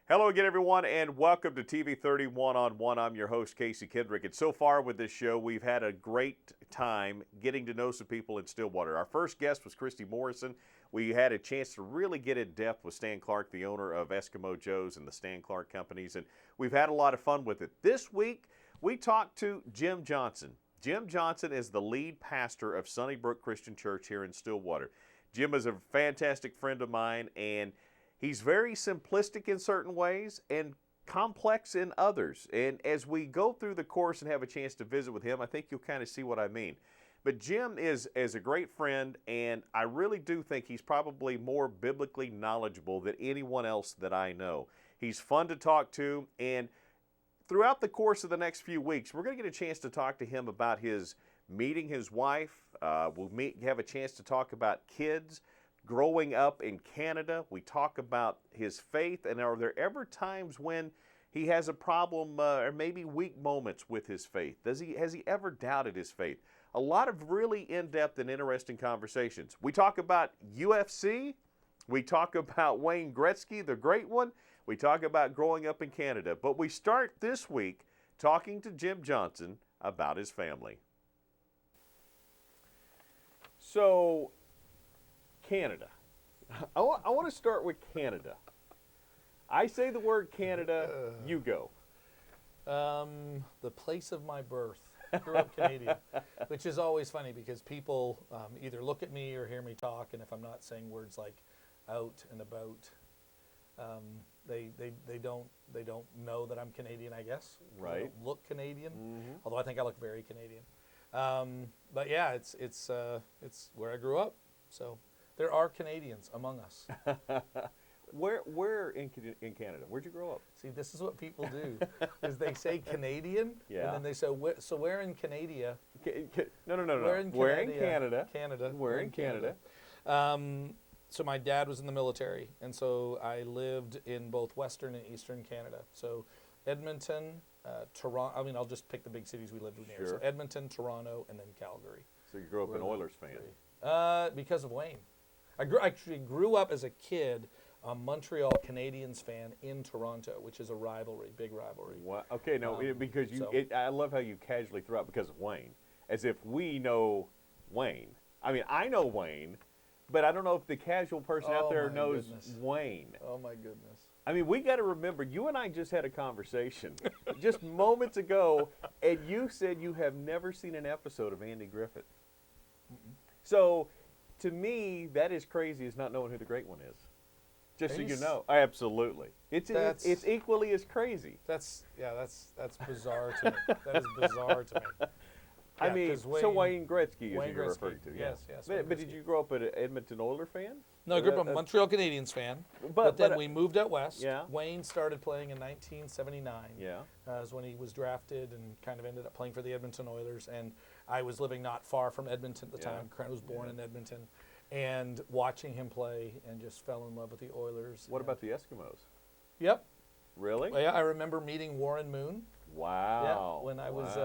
Hello again, everyone, and welcome to TV31 on 1. I'm your host, Casey Kendrick. And so far with this show, we've had a great time getting to know some people in Stillwater. Our first guest was Christy Morrison. We had a chance to really get in depth with Stan Clark, the owner of Eskimo Joe's and the Stan Clark Companies, and we've had a lot of fun with it. This week, we talked to Jim Johnson. Jim Johnson is the lead pastor of Sunnybrook Christian Church here in Stillwater. Jim is a fantastic friend of mine, and he's very simplistic in certain ways and complex in others. And as we go through the course and have a chance to visit with him, I think you'll kind of see what I mean. But Jim is a great friend, and I really do think he's probably more biblically knowledgeable than anyone else that I know. He's fun to talk to, and throughout the course of the next few weeks, we're going to get a chance to talk to him about his meeting his wife. We'll have a chance to talk about kids, growing up in Canada. We talk about his faith, and are there ever times when he has a problem or maybe weak moments with his faith? Has he ever doubted his faith? A lot of really in-depth and interesting conversations. We talk about UFC. We talk about Wayne Gretzky, the great one. We talk about growing up in Canada. But we start this week talking to Jim Johnson about his family. So, Canada. I want to start with Canada. I say the word Canada, you go. The place of my birth. Grew up Canadian, which is always funny because people either look at me or hear me talk, and if I'm not saying words like out and about, they don't know that I'm Canadian, I guess. Right. I don't look Canadian, Mm-hmm. although I think I look very Canadian. But yeah, it's where I grew up. So there are Canadians among us. Where in Canada? Where'd you grow up? See, this is what people do, is they say Canadian, Yeah. and then they say, so where in Canada? No. Where in Where in Canada? Canada? Canada. Where in Canada? So my dad was in the military, and so I lived in both Western and Eastern Canada. So Edmonton, Toronto, I'll just pick the big cities we lived near. Sure. So Edmonton, Toronto, and then Calgary. So you grew up an Oilers fan. Because of Wayne. I actually grew up as a kid a Montreal Canadiens fan in Toronto, which is a rivalry, big rivalry. What? Okay, no, because I love how you casually throw out because of Wayne, as if we know Wayne. I mean, I know Wayne, but I don't know if the casual person out there knows Wayne. Oh my goodness. I mean, we got to remember, you and I just had a conversation just moments ago, and you said you have never seen an episode of Andy Griffith. Mm-mm. So, to me, that is crazy as not knowing who the great one is. Just so you know. Absolutely. It's equally as crazy. That's bizarre to me. That is bizarre to me. I mean, so Wayne Gretzky is who you're referring to. Yes. But did you grow up an Edmonton Oilers fan? No, I grew up a Montreal Canadiens fan. But then we moved out west. Yeah. Wayne started playing in 1979. Yeah. Is when he was drafted and kind of ended up playing for the Edmonton Oilers. And I was living not far from Edmonton at the time. I was born in Edmonton. And watching him play and just fell in love with the Oilers. What about the Eskimos? Yep. Really? Well, yeah, I remember meeting Warren Moon. Wow. Yeah, when I was,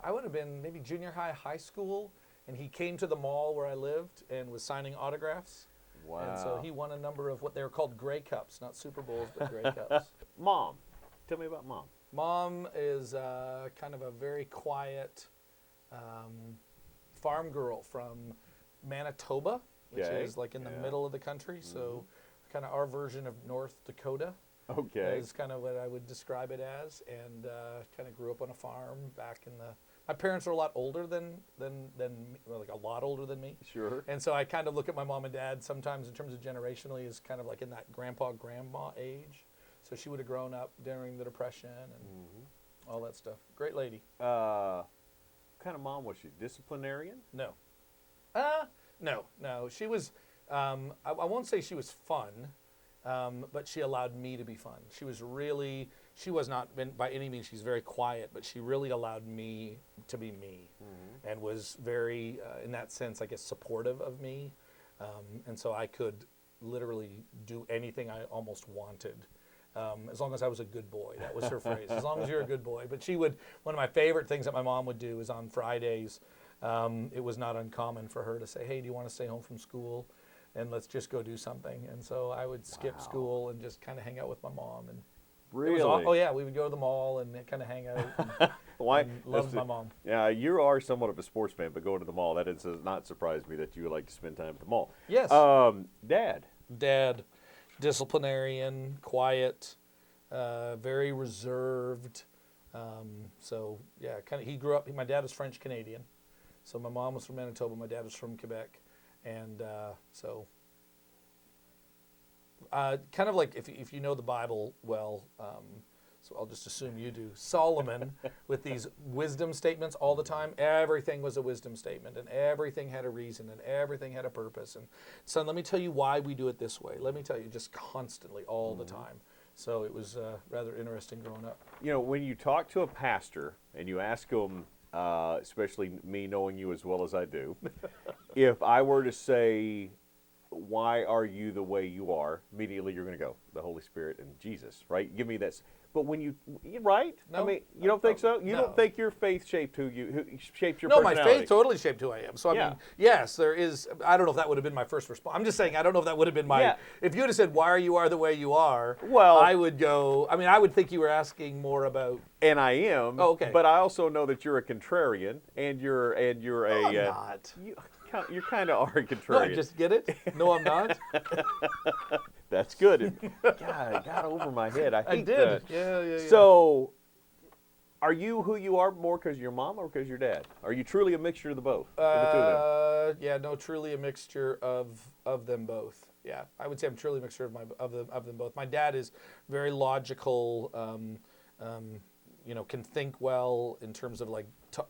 I would have been maybe junior high school, and he came to the mall where I lived and was signing autographs. Wow. And so he won a number of what they were called Grey Cups, not Super Bowls, but Grey Cups. Mom. Tell me about Mom. Mom is kind of a very quiet farm girl from Manitoba, which is like in the middle of the country. Mm-hmm. So kind of our version of North Dakota. Okay. Is kind of what I would describe it as, and kind of grew up on a farm back in the. My parents are a lot older than like a lot older than me. Sure. And so I kind of look at my mom and dad sometimes in terms of generationally as kind of like in that grandma age. So she would have grown up during the Depression and all that stuff. Great lady. What kind of mom was she? Disciplinarian? No. No. She was. I won't say she was fun. But she allowed me to be fun. She was not, by any means, she's very quiet, but she really allowed me to be me and was very, in that sense, I guess, supportive of me. And so I could literally do anything I almost wanted as long as I was a good boy. That was her phrase, as long as you're a good boy. But one of my favorite things that my mom would do is on Fridays, it was not uncommon for her to say, hey, do you want to stay home from school? and let's just go do something. And so I would skip school and just kind of hang out with my mom. And Really? oh yeah, we would go to the mall and kind of hang out. And loved my mom. Yeah, you are somewhat of a sports fan, but going to the mall, that does not surprise me that you would like to spend time at the mall. Yes. Dad, disciplinarian, quiet, very reserved. So yeah, kind of. He grew up. My dad was French Canadian, so my mom was from Manitoba. My dad was from Quebec, and kind of like if you know the Bible well. So I'll just assume you do. Solomon, with these wisdom statements all the time, everything was a wisdom statement, and everything had a reason, and everything had a purpose. And son, let me tell you why we do it this way. Let me tell you, just constantly, all the time. So it was rather interesting growing up. You know, when you talk to a pastor and you ask them, especially me knowing you as well as I do, if I were to say, why are you the way you are? Immediately you're going to go, the Holy Spirit and Jesus, right? Give me that. But when you right? No, I mean, you don't think so? You don't think your faith shaped who shaped your personality? No, my faith totally shaped who I am. So I mean, yes, there is. I don't know if that would have been my first response. I'm just saying, I don't know if that would have been my. Yeah. If you would have said, "Why are you the way you are?" Well, I would go. I mean, I would think you were asking more about. And I am. Oh, okay. But I also know that you're a contrarian, and you're No, I'm not. You kind of are a contrarian. No, I just get it. No, I'm not. That's good. God, it got over my head. I hate did. that. Yeah. So, are you who you are more because your mom or because your dad? Are you truly a mixture of the both? Of the two of them? Yeah, no, truly a mixture of them both. Yeah, I would say I'm truly a mixture of them both. My dad is very logical. Can think well in terms of like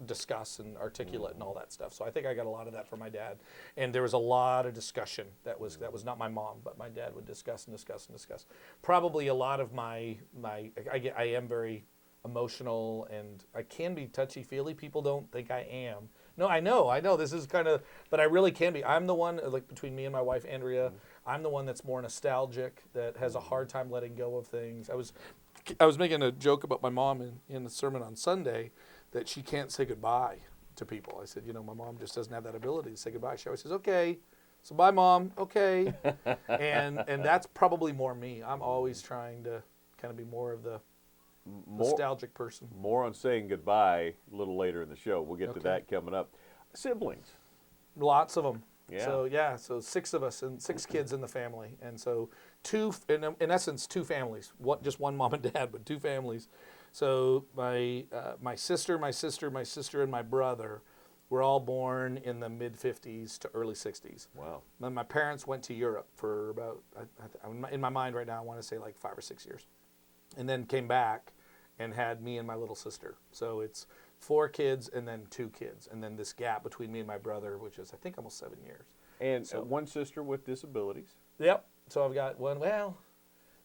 discuss and articulate and all that stuff. So I think I got a lot of that from my dad. And there was a lot of discussion. That was not my mom, but my dad would discuss and discuss and discuss. Probably a lot of I am very emotional and I can be touchy-feely. People don't think I am. No, I know. This is kind of, but I really can be. I'm the one, like between me and my wife, Andrea, I'm the one that's more nostalgic, that has a hard time letting go of things. I was making a joke about my mom in the sermon on Sunday that she can't say goodbye to people. I said, my mom just doesn't have that ability to say goodbye. She always says, okay, so bye, Mom, okay. and that's probably more me. I'm always trying to kind of be more of the nostalgic person. More on saying goodbye a little later in the show. We'll get to that coming up. Siblings. Lots of them. Yeah. So 6 of us and 6 kids in the family. And so in essence, 2 families. Just one mom and dad, but 2 families. So my sister, and my brother were all born in the mid-50s to early 60s. Wow. Then my parents went to Europe for about, in my mind right now, I want to say like 5 or 6 years. And then came back and had me and my little sister. So it's 4 kids and then 2 kids. And then this gap between me and my brother, which is I think almost 7 years. And one sister with disabilities. Yep. So I've got one,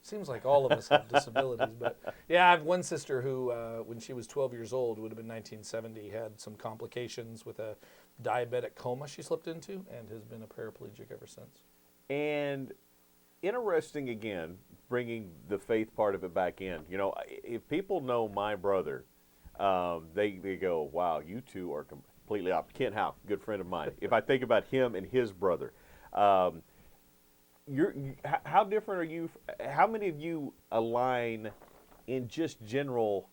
seems like all of us have disabilities, but yeah, I have one sister who, when she was 12 years old, would have been 1970, had some complications with a diabetic coma she slipped into and has been a paraplegic ever since. And interesting again, bringing the faith part of it back in. If people know my brother, they go, wow, you two are completely opposite. Kent Howe, good friend of mine. If I think about him and his brother, how different are you? How many of you align in just general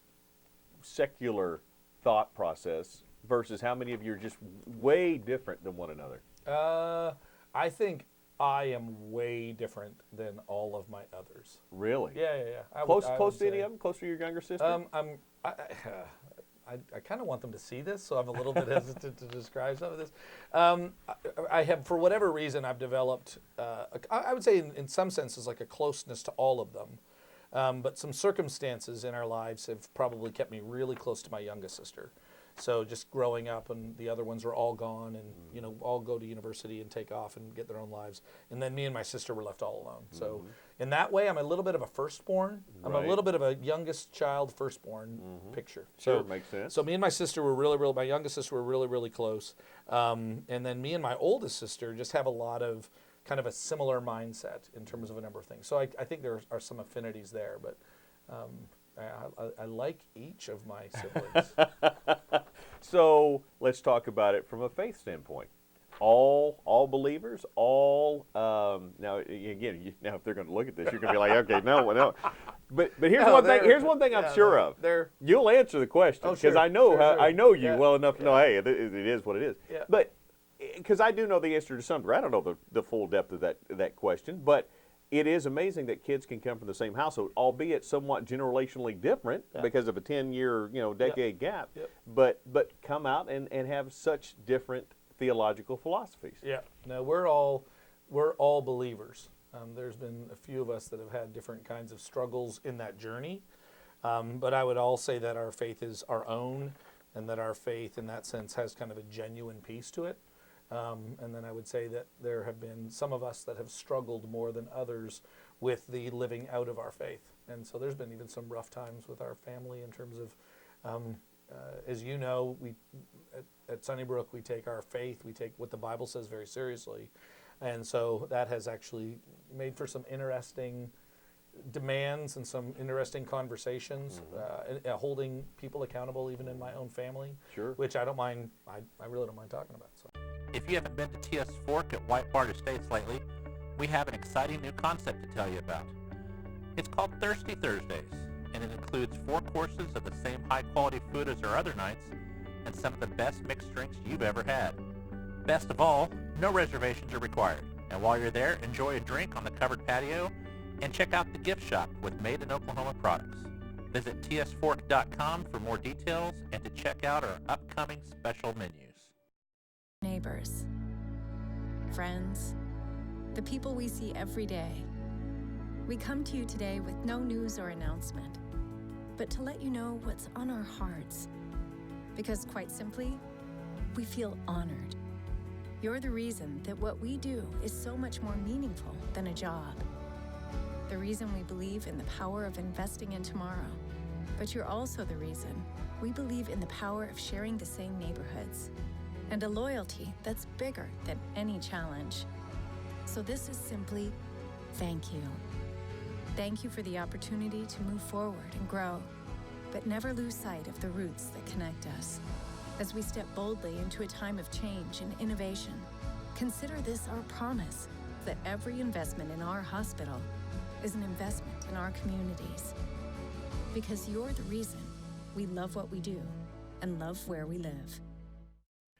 secular thought process versus how many of you are just way different than one another? I think I am way different than all of my others. Really? Yeah. Close to any of them? Close to your younger sister? I kind of want them to see this, so I'm a little bit hesitant to describe some of this. I have, for whatever reason, I've developed, I would say in some senses, like a closeness to all of them. But some circumstances in our lives have probably kept me really close to my youngest sister. So just growing up, and the other ones were all gone, and all go to university and take off and get their own lives. And then me and my sister were left all alone. So in that way, I'm a little bit of a firstborn. I'm a little bit of a youngest child firstborn picture. Sure, makes sense. So me and my sister were my youngest sister were really, really close. And then me and my oldest sister just have a lot of kind of a similar mindset in terms of a number of things. So I think there are some affinities there, but I like each of my siblings. So let's talk about it from a faith standpoint. All believers, all now again. Now, if they're going to look at this, you're going to be like, okay, no. But here's No, one thing. Here's one thing I'm sure of. You'll answer the question because sure, I know sure. I know you well enough to know. Hey, it is what it is. Yeah. But because I do know the answer to some degree, I don't know the full depth of that question, but it is amazing that kids can come from the same household, albeit somewhat generationally different because of a 10-year, decade gap. Yep. But come out and have such different theological philosophies. Yeah. No, we're all believers. There's been a few of us that have had different kinds of struggles in that journey, but I would all say that our faith is our own, and that our faith, in that sense, has kind of a genuine piece to it. And then I would say that there have been some of us that have struggled more than others with the living out of our faith. And so there's been even some rough times with our family in terms of, as you know, at Sunnybrook, we take our faith, we take what the Bible says very seriously. And so that has actually made for some interesting demands and some interesting conversations, holding people accountable even in my own family, which I don't mind, I really don't mind talking about. So. If you haven't been to TS Fork at White Barn Estates lately, we have an exciting new concept to tell you about. It's called Thirsty Thursdays, and it includes 4 courses of the same high-quality food as our other nights, and some of the best mixed drinks you've ever had. Best of all, no reservations are required, and while you're there, enjoy a drink on the covered patio, and check out the gift shop with Made in Oklahoma products. Visit tsfork.com for more details and to check out our upcoming special menus. Neighbors, friends, the people we see every day. We come to you today with no news or announcement, but to let you know what's on our hearts. Because quite simply, we feel honored. You're the reason that what we do is so much more meaningful than a job. The reason we believe in the power of investing in tomorrow. But you're also the reason we believe in the power of sharing the same neighborhoods and a loyalty that's bigger than any challenge. So this is simply thank you. Thank you for the opportunity to move forward and grow, but never lose sight of the roots that connect us. As we step boldly into a time of change and innovation, consider this our promise that every investment in our hospital is an investment in our communities. Because you're the reason we love what we do and love where we live.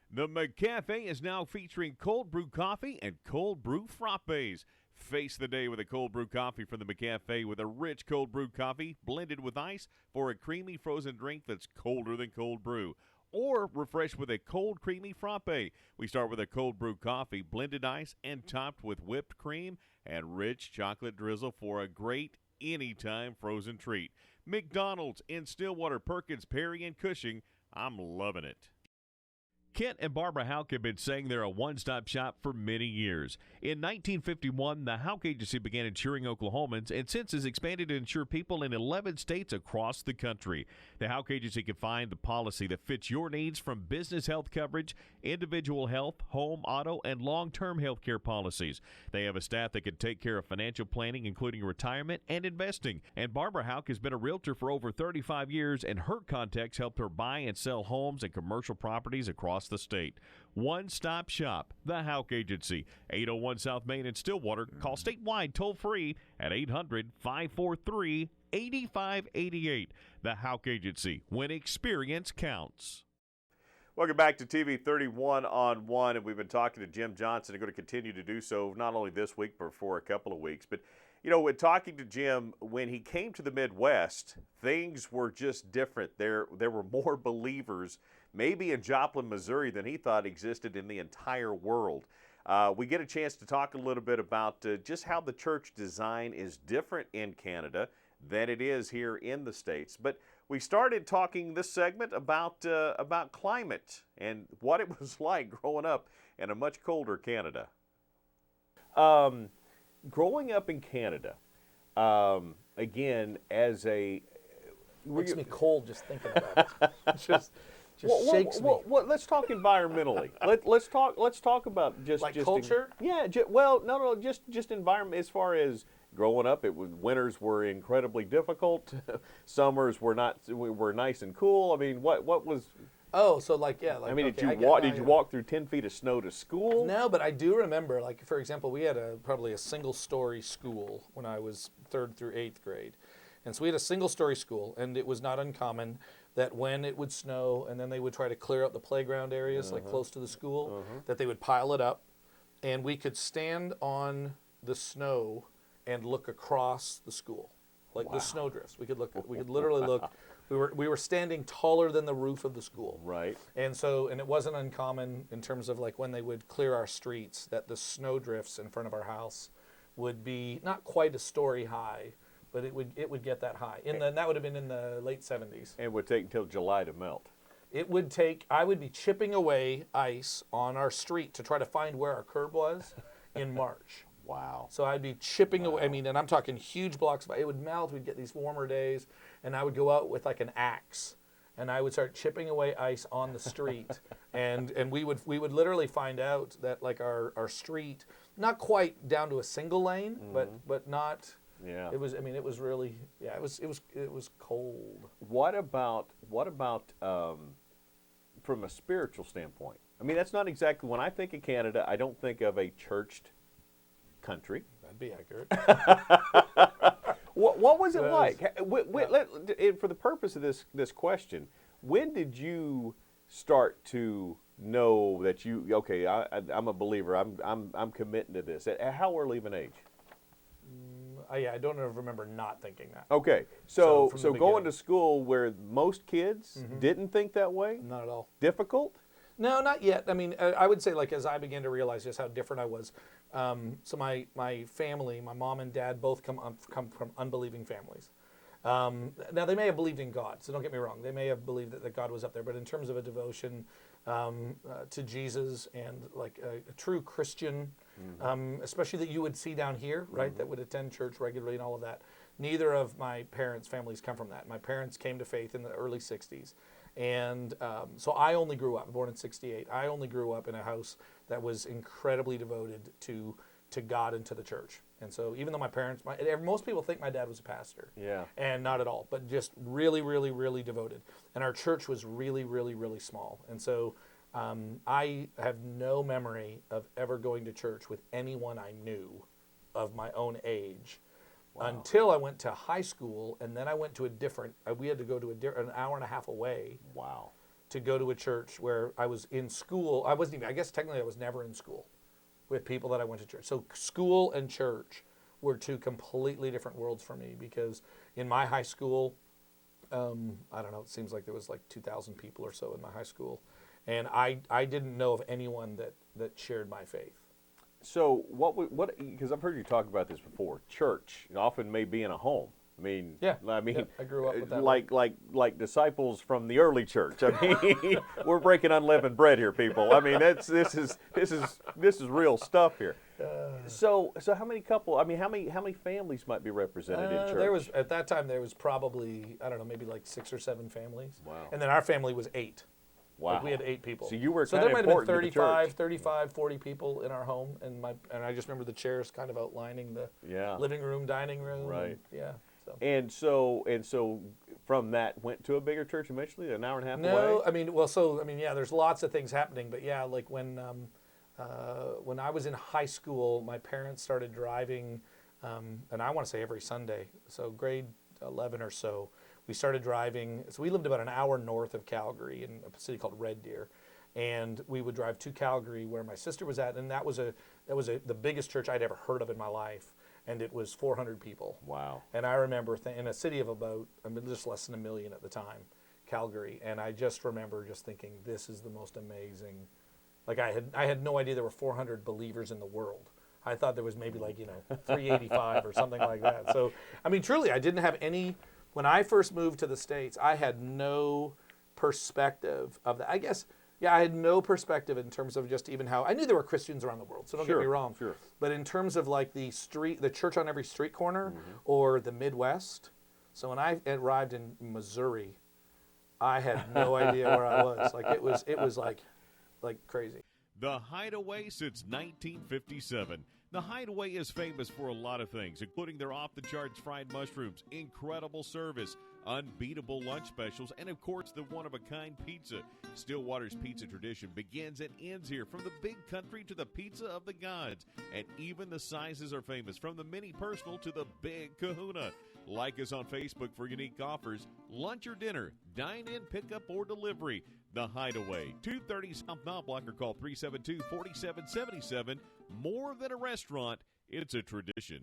The McCafe is now featuring cold brew coffee and cold brew frappes. Face the day with a cold brew coffee from the McCafe with a rich cold brew coffee blended with ice for a creamy frozen drink that's colder than cold brew. Or refresh with a cold creamy frappe. We start with a cold brew coffee, blended ice, and topped with whipped cream and rich chocolate drizzle for a great anytime frozen treat. McDonald's in Stillwater, Perkins, Perry, and Cushing. I'm loving it. Kent and Barbara Houck have been saying they're a one-stop shop for many years. In 1951, the Houck Agency began insuring Oklahomans and since has expanded to insure people in 11 states across the country. The Houck Agency can find the policy that fits your needs from business health coverage, individual health, home, auto, and long-term health care policies. They have a staff that can take care of financial planning, including retirement and investing. And Barbara Houck has been a realtor for over 35 years, and her contacts helped her buy and sell homes and commercial properties across the state. One-stop shop, the Houck Agency, 801 South Main in Stillwater. Call statewide toll-free at 800-543-8588. The Houck Agency, when experience counts. Welcome back to TV31 on 1, and we've been talking to Jim Johnson and going to continue to do so not only this week but for a couple of weeks. But, when talking to Jim, when he came to the Midwest, things were just different. There were more believers maybe in Joplin, Missouri, than he thought existed in the entire world. We get a chance to talk a little bit about just how the church design is different in Canada than it is here in the States. But we started talking this segment about climate and what it was like growing up in a much colder Canada. Growing up in Canada, again, as a... Makes me cold just thinking about it. Just shakes me. Well, let's talk environmentally. Let's talk about just culture. Just environment. As far as growing up, winters were incredibly difficult. Summers were nice and cool. I mean, what was? Oh, so like, yeah. Like, I mean, okay, did you walk through 10 feet of snow to school? No, but I do remember, like, for example, we had probably a single-story school when I was 3rd through 8th grade. And so we had a single-story school, and it was not uncommon that when it would snow and then they would try to clear out the playground areas, like close to the school, that they would pile it up, and we could stand on the snow and look across the school, like the snowdrifts. We could literally look. We were standing taller than the roof of the school. Right. And it wasn't uncommon in terms of like when they would clear our streets that the snowdrifts in front of our house would be not quite a story high, but it would get that high. That would have been in the late 70s. And it would take until July to melt. I would be chipping away ice on our street to try to find where our curb was in March. Wow. So I'd be chipping away. I mean, and I'm talking huge blocks of ice. It would melt. We'd get these warmer days, and I would go out with like an axe, and I would start chipping away ice on the street, and we would literally find out that like our street, not quite down to a single lane, but not. Yeah. It was. I mean, it was really. Yeah. It was cold. What about from a spiritual standpoint? I mean, that's not exactly, when I think of Canada, I don't think of a churched country. That'd be accurate. What was it like? For the purpose of this question, when did you start to know that I'm a believer, I'm committing to this? At how early of an age? I don't ever remember not thinking that. Okay, so from the going beginning. to school where most kids didn't think that way? Not at all. Difficult? No, not yet. I mean, I would say like as I began to realize just how different I was. So my family, my mom and dad both come from unbelieving families. Now they may have believed in God, so don't get me wrong. They may have believed that God was up there, but in terms of a devotion to Jesus and like a true Christian, especially that you would see down here, right, that would attend church regularly and all of that. Neither of my parents' families come from that. My parents came to faith in the early 60s. And so I only grew up, born in 68, I only grew up in a house that was incredibly devoted to God and to the church. And so even though my parents, most people think my dad was a pastor. Yeah. And not at all, but just really, really, really devoted. And our church was really, really, really small. And so I have no memory of ever going to church with anyone I knew of my own age. Wow. Until I went to high school, and then I went to we had to go to an hour and a half away. Wow. To go to a church where I was in school. I guess technically I was never in school with people that I went to church. So school and church were two completely different worlds for me, because in my high school, I don't know, it seems like there was like 2,000 people or so in my high school. And I didn't know of anyone that shared my faith. So because I've heard you talk about this before, church often may be in a home. I mean, I grew up with that. Like disciples from the early church. I mean, we're breaking unleavened bread here, people. I mean, this is real stuff here. So how many how many families might be represented in church? At that time there was probably, I don't know, maybe like 6 or 7 families. Wow. And then our family was 8. Wow. Like we had 8 people. So you were there might have been 35, 40 people in our home, and I just remember the chairs kind of outlining the living room, dining room. Right. And, so. And so from that went to a bigger church eventually, an hour and a half away? No, there's lots of things happening, but like when I was in high school, my parents started driving, and I want to say every Sunday, so grade 11 or so, we started driving. So we lived about an hour north of Calgary in a city called Red Deer, and we would drive to Calgary where my sister was at, and that was the biggest church I'd ever heard of in my life, and it was 400 people. Wow! And I remember in a city of about just less than 1 million at the time, Calgary, and I just remember just thinking, this is the most amazing. Like I had no idea there were 400 believers in the world. I thought there was maybe 385 or something like that. So I mean, truly, I didn't have any. When I first moved to the States, I had no perspective of that. I guess, I had no perspective in terms of just even how, I knew there were Christians around the world, so don't get me wrong. Sure. But in terms of like the church on every street corner, or the Midwest. So when I arrived in Missouri, I had no idea where I was. Like it was like crazy. The Hideaway since 1957. The Hideaway is famous for a lot of things, including their off-the-charts fried mushrooms, incredible service, unbeatable lunch specials, and of course the one-of-a-kind pizza. Stillwater's pizza tradition begins and ends here, from the big country to the pizza of the gods. And even the sizes are famous, from the mini personal to the big kahuna. Like us on Facebook for unique offers. Lunch or dinner, dine in, pickup, or delivery. The Hideaway, 230 South Mount Block, or call 372-4777. More than a restaurant, it's a tradition.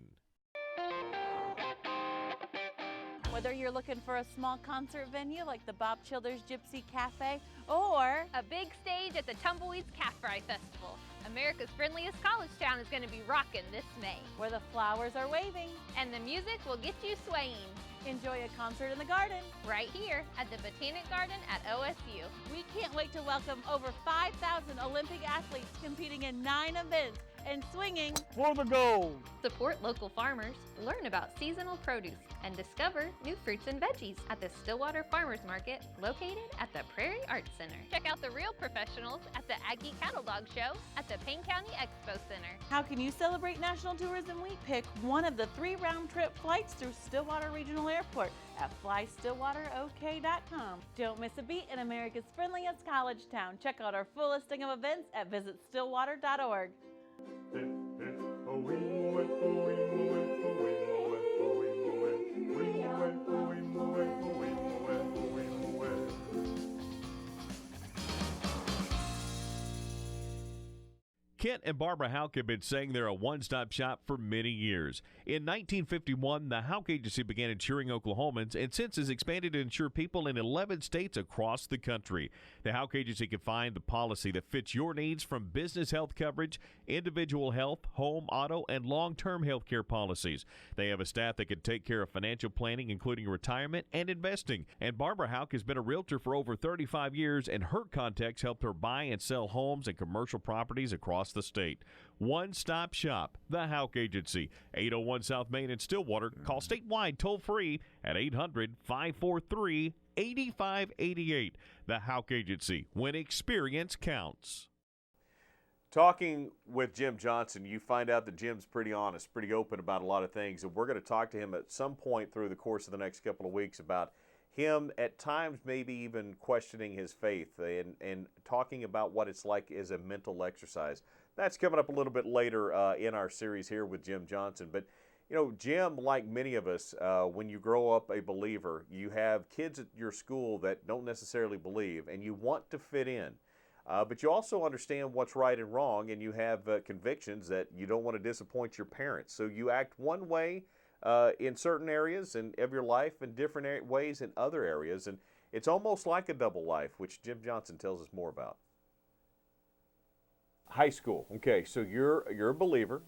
Whether you're looking for a small concert venue like the Bob Childers Gypsy Cafe or a big stage at the Tumbleweeds Calf Fry Festival, America's friendliest college town is going to be rocking this May. where the flowers are waving, And the music will get you swaying enjoy a concert in the garden. right here at the Botanic Garden at OSU. We can't wait to welcome over 5,000 Olympic athletes competing in 9 events and swinging for the gold. Support local farmers, learn about seasonal produce, and discover new fruits and veggies at the Stillwater Farmers Market located at the Prairie Arts Center. Check out the real professionals at the Aggie Cattle Dog Show at the Payne County Expo Center. How can you celebrate National Tourism Week? Pick one of the 3 round-trip flights through Stillwater Regional Airport at flystillwaterok.com. Don't miss a beat in America's friendliest college town. Check out our full listing of events at visitstillwater.org. Kent and Barbara Houck have been saying they're a one-stop shop for many years. In 1951, the Houck Agency began insuring Oklahomans and since has expanded to insure people in 11 states across the country. The Houck Agency can find the policy that fits your needs, from business health coverage, individual health, home, auto, and long-term health care policies. They have a staff that can take care of financial planning, including retirement and investing. And Barbara Houck has been a realtor for over 35 years, and her contacts helped her buy and sell homes and commercial properties across the state. One-stop shop, the Houck Agency, 801 South Main in Stillwater. Call statewide toll-free at 800-543-8588. The Houck Agency, when experience counts. Talking with Jim Johnson, you find out that Jim's pretty honest, pretty open about a lot of things, and we're going to talk to him at some point through the course of the next couple of weeks about him at times maybe even questioning his faith and talking about what it's like as a mental exercise. That's coming up a little bit later in our series here with Jim Johnson. But, you know, Jim, like many of us, when you grow up a believer, you have kids at your school that don't necessarily believe, and you want to fit in. But you also understand what's right and wrong, and you have convictions that you don't want to disappoint your parents. So you act one way in certain areas of your life and different ways in other areas. And it's almost like a double life, which Jim Johnson tells us more about. High school. Okay, so you're a believer.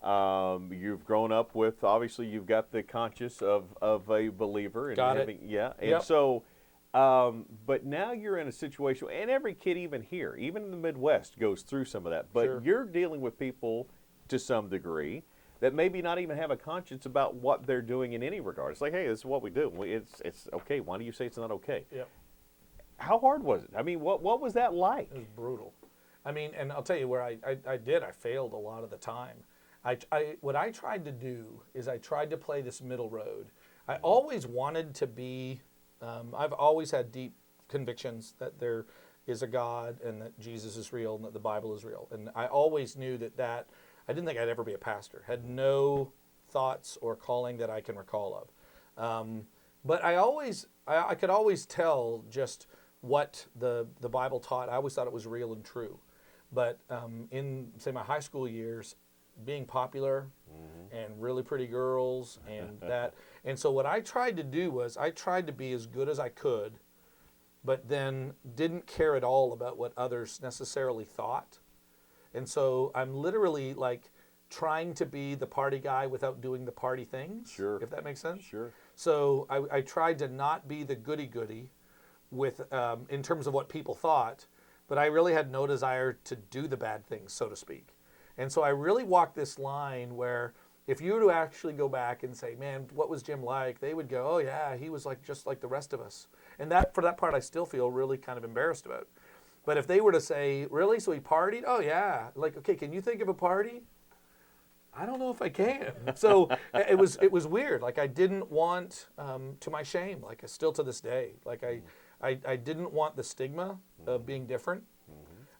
You've grown up with, obviously, you've got the conscience of a believer. And Got it. Yeah, and Yep. so, but now you're in a situation, and every kid even here, even in the Midwest, goes through some of that. But Sure. you're dealing with people to some degree that maybe not even have a conscience about what they're doing in any regard. It's like, hey, this is what we do. It's okay. Why do you say it's not okay? Yep. How hard was it? I mean, what was that like? It was brutal. I mean, and I'll tell you where I failed a lot of the time. What I tried to do is I tried to play this middle road. I always wanted to be, I've always had deep convictions that there is a God and that Jesus is real and that the Bible is real. And I always knew that I didn't think I'd ever be a pastor. Had no thoughts or calling that I can recall of. But I could always tell just what the Bible taught. I always thought it was real and true. But in, say, my high school years, being popular and really pretty girls and that. And so what I tried to do was I tried to be as good as I could, but then didn't care at all about what others necessarily thought. And so I'm literally like trying to be the party guy without doing the party things, Sure. if that makes sense. Sure. So I tried to not be the goody-goody with in terms of what people thought, but I really had no desire to do the bad things, so to speak. And so I really walked this line where if you were to actually go back and say, man, what was Jim like? They would go, oh yeah, he was like just like the rest of us. And that, for that part, I still feel really kind of embarrassed about. But if they were to say, really, so he partied? Oh yeah. Like, okay, can you think of a party? I don't know if I can. So it was weird. Like I didn't want, to my shame, like still to this day, like I didn't want the stigma of being different.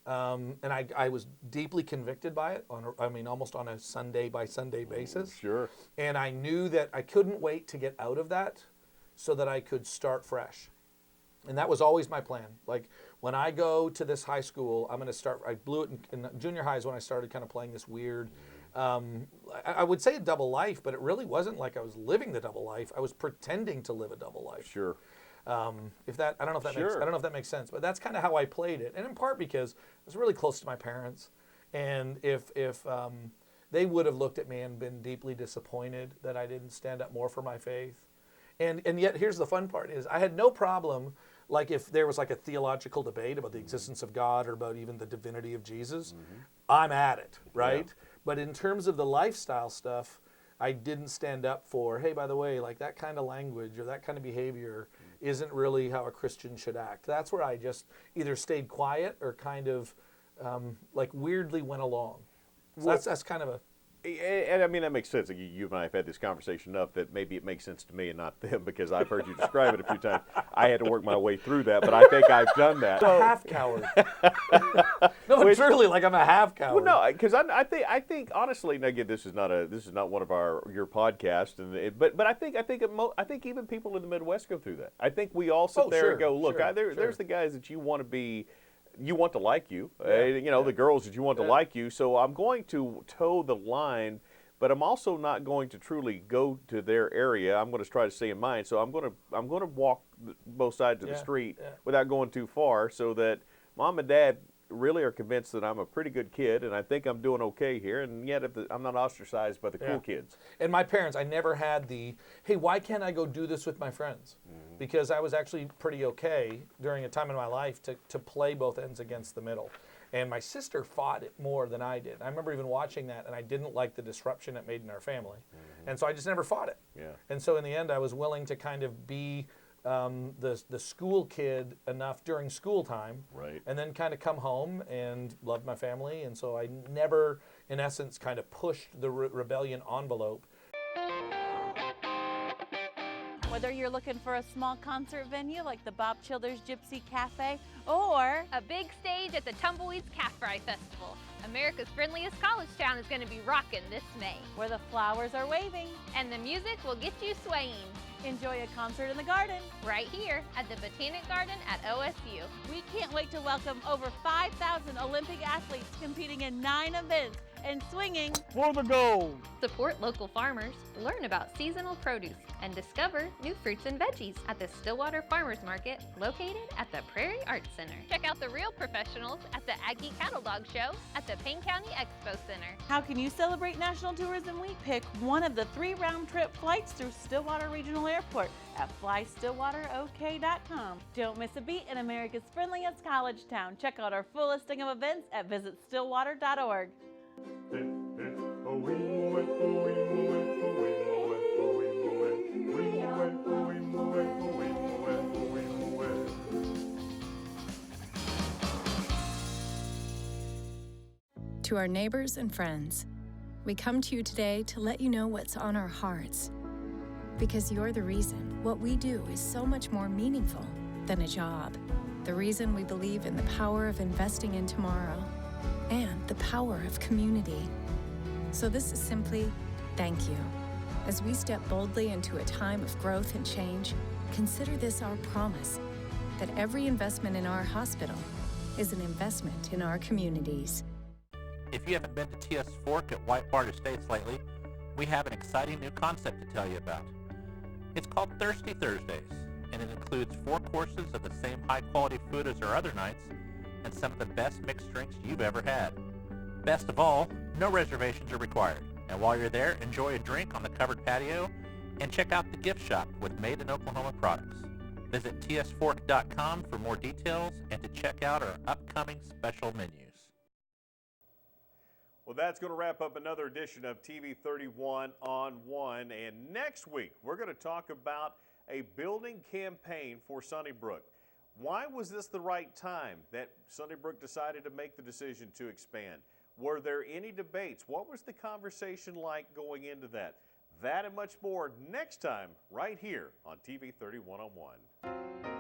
And I was deeply convicted by it almost on a Sunday by Sunday basis. Sure. And I knew that I couldn't wait to get out of that so that I could start fresh. And that was always my plan. Like when I go to this high school, I'm going to start, I blew it in junior high is when I started kind of playing this weird, I would say a double life, but it really wasn't like I was living the double life. I was pretending to live a double life. Sure. I don't know if that Sure. makes, I don't know if that makes sense, but that's kind of how I played it. And in part because I was really close to my parents. And if they would have looked at me and been deeply disappointed that I didn't stand up more for my faith. And yet here's the fun part is I had no problem, like if there was like a theological debate about the existence of God or about even the divinity of Jesus, I'm at it, right? Yeah. But in terms of the lifestyle stuff, I didn't stand up for, hey, by the way, like that kind of language or that kind of behavior isn't really how a Christian should act. That's where I just either stayed quiet or kind of like weirdly went along. So that's kind of a... And I mean, that makes sense. You and I have had this conversation enough that maybe it makes sense to me and not them because I've heard you describe it a few times. I had to work my way through that, but I think I've done that. A half coward. No, but truly, like I'm a half coward. Well, no, because I think honestly, and again, this is not one of your podcasts, but I think even people in the Midwest go through that. I think we all sit there and go, look, there's the guys that you want to be. You want to like you, the girls that you want to like you. So I'm going to toe the line, but I'm also not going to truly go to their area. I'm going to try to stay in mine. So I'm going to walk both sides of the street without going too far, so that mom and dad really are convinced that I'm a pretty good kid and I think I'm doing okay here, and yet I'm not ostracized by the cool kids. And my parents, I never had the, hey, why can't I go do this with my friends? Because I was actually pretty okay during a time in my life to play both ends against the middle. And my sister fought it more than I did. I remember even watching that, and I didn't like the disruption it made in our family. And so I just never fought it. Yeah. And so in the end, I was willing to kind of be the school kid enough during school time, right, and then kind of come home and love my family. And so I never, in essence, kind of pushed the rebellion envelope. Whether you're looking for a small concert venue like the Bob Childers Gypsy Cafe or a big stage at the Tumbleweeds Calf Fry Festival, America's friendliest college town is going to be rocking this May, where the flowers are waving and the music will get you swaying. Enjoy a concert in the garden right here at the Botanic Garden at OSU. We can't wait to welcome over 5,000 Olympic athletes competing in 9 events and swinging for the gold. Support local farmers, learn about seasonal produce, and discover new fruits and veggies at the Stillwater Farmers Market located at the Prairie Arts Center. Check out the real professionals at the Aggie Cattle Dog Show at the Payne County Expo Center. How can you celebrate National Tourism Week? Pick one of the 3 round-trip flights through Stillwater Regional Airport at flystillwaterok.com. Don't miss a beat in America's friendliest college town. Check out our full listing of events at visitstillwater.org. To our neighbors and friends, we come to you today to let you know what's on our hearts. Because you're the reason what we do is so much more meaningful than a job. The reason we believe in the power of investing in tomorrow and the power of community. So this is simply thank you. As we step boldly into a time of growth and change, consider this our promise that every investment in our hospital is an investment in our communities. If you haven't been to TS Fork at White Barn Estates lately, we have an exciting new concept to tell you about. It's called Thirsty Thursdays, and it includes 4 courses of the same high-quality food as our other nights, and some of the best mixed drinks you've ever had. Best of all, no reservations are required. And while you're there, enjoy a drink on the covered patio and check out the gift shop with Made in Oklahoma products. Visit tsfork.com for more details and to check out our upcoming special menus. Well, that's going to wrap up another edition of TV31 on 1. And next week, we're going to talk about a building campaign for Sunnybrook. Why was this the right time that Sunnybrook decided to make the decision to expand? Were there any debates? What was the conversation like going into that? That and much more next time right here on TV 31 on 1.